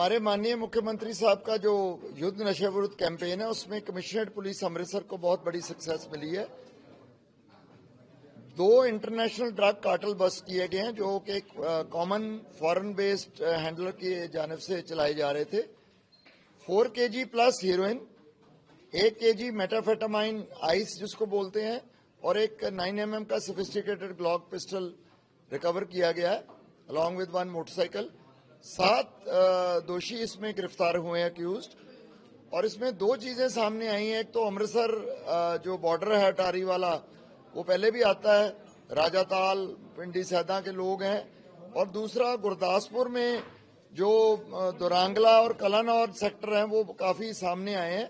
हमारे माननीय मुख्यमंत्री साहब का जो युद्ध नशे विरुद्ध कैंपेन है उसमें कमिश्नरेट पुलिस अमृतसर को बहुत बड़ी सक्सेस मिली है। 2 इंटरनेशनल ड्रग कार्टेल बस्ट किए गए हैं जो कि कॉमन फॉरेन बेस्ड हैंडलर की जानिब से चलाए जा रहे थे। 4 kg plus heroin, 1 kg methamphetamine ice जिसको बोलते हैं और एक 9 mm का सोफिस्टिकेटेड ग्लॉक पिस्टल रिकवर किया गया है अलॉन्ग विद 1 मोटरसाइकिल। 7 दोषी इसमें गिरफ्तार हुए हैं अक्यूज्ड। और इसमें 2 चीजें सामने आई हैं। एक तो अमृतसर जो बॉर्डर है अटारी वाला वो पहले भी आता है, राजाताल पिंडी सैदा के लोग हैं। और दूसरा गुरदासपुर में जो दुरांगला और कलानौर सेक्टर हैं वो काफी सामने आए हैं।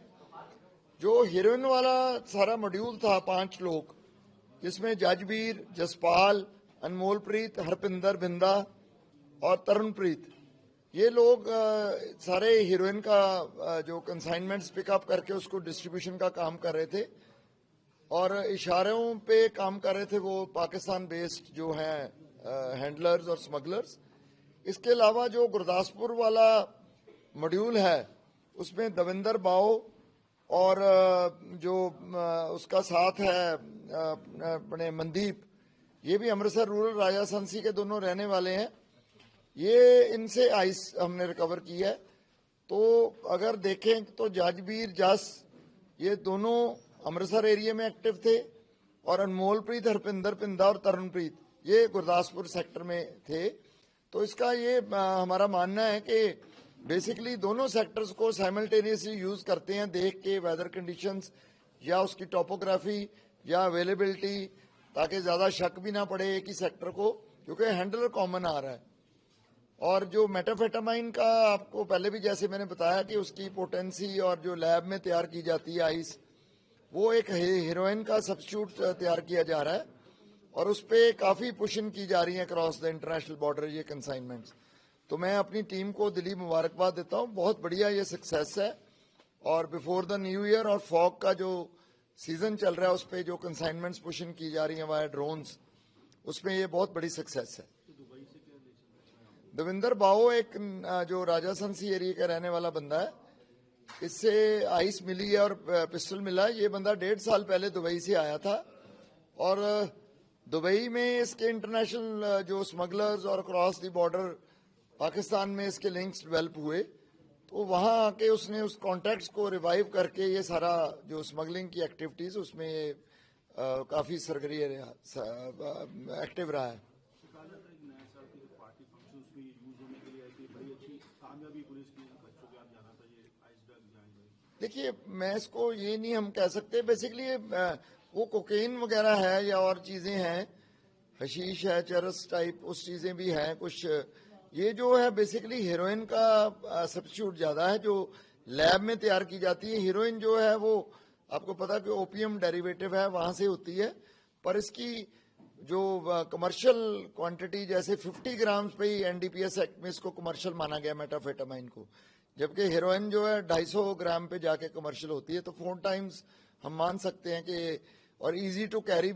जो हीरोइन वाला सारा मॉड्यूल था 5 लोग, जिसमें जजबीर, जसपाल, अनमोलप्रीत, हरपिंदर बिंदा और तरुणप्रीत, ये लोग सारे हीरोइन का जो कंसाइनमेंट्स पिकअप करके उसको डिस्ट्रीब्यूशन का काम कर रहे थे और इशारों पे काम कर रहे थे वो पाकिस्तान बेस्ड जो हैं हैंडलर्स और स्मगलर्स। इसके अलावा जो गुरदासपुर वाला मॉड्यूल है उसमें दविंदर बाओ और जो उसका साथ है अपने मनदीप, ये भी अमृतसर रूरल राजा संसी के दोनों रहने वाले हैं। ये इनसे आइस हमने रिकवर की है। तो अगर देखें तो जजबीर, जस, ये दोनों अमृतसर एरिया में एक्टिव थे और अनमोलप्रीत, हरपिंदर पिंदा और तरुणप्रीत ये गुरदासपुर सेक्टर में थे। तो इसका ये हमारा मानना है कि बेसिकली दोनों सेक्टर्स को साइमल्टेनियसली यूज करते हैं, देख के वेदर कंडीशंस या उसकी टोपोग्राफी या अवेलेबिलिटी, ताकि ज्यादा शक भी ना पड़े एक ही सेक्टर को, क्योंकि हैंडलर कॉमन आ रहा है। और जो मेटाफेटामाइन का आपको पहले भी जैसे मैंने बताया कि उसकी पोटेंसी और जो लैब में तैयार की जाती है आइस, वो एक हीरोइन का सब्स्टिट्यूट तैयार किया जा रहा है और उस पर काफी पुशिंग की जा रही है अक्रॉस द इंटरनेशनल बॉर्डर ये कंसाइनमेंट्स। तो मैं अपनी टीम को दिली मुबारकबाद देता हूँ, बहुत बढ़िया ये सक्सेस है। और बिफोर द न्यू ईयर और फॉग का जो सीजन चल रहा है उस पर जो कंसाइनमेंट्स पुशिंग की जा रही है वाया ड्रोन्स, उसमें ये बहुत बड़ी सक्सेस है। दविंदर बाओ एक जो राजा संसी एरिया का रहने वाला बंदा है, इससे आइस मिली है और पिस्टल मिला है। ये बंदा 1.5 साल पहले दुबई से आया था और दुबई में इसके इंटरनेशनल जो स्मगलर्स और क्रॉस द बॉर्डर पाकिस्तान में इसके लिंक्स डेवलप हुए, तो वहां आके उसने उस कॉन्टैक्ट्स को रिवाइव करके ये सारा जो स्मगलिंग की एक्टिविटीज उसमें काफी सरगर्म एक्टिव रहा है। देखिए, मैं इसको ये नहीं हम कह सकते, बेसिकली वो कोकेन वगैरह है या और चीजें हैं, हशीश है, चरस टाइप उस चीजें भी हैं कुछ। ये जो है बेसिकली हीरोइन का सब्स्टिट्यूट ज्यादा है जो लैब में तैयार की जाती है। हीरोइन जो है वो आपको पता कि ओपियम डेरिवेटिव है, वहां से होती है, पर इसकी जो कमर्शियल क्वांटिटी जैसे 50 ग्राम पे ही एनडीपीएस एक्ट में इसको कमर्शियल माना गया मेटाफेटामाइन को, जबकि हेरोइन जो है 250 ग्राम पे जाके कमर्शियल होती है। तो 4 टाइम्स हम मान सकते हैं कि और इजी टू कैरी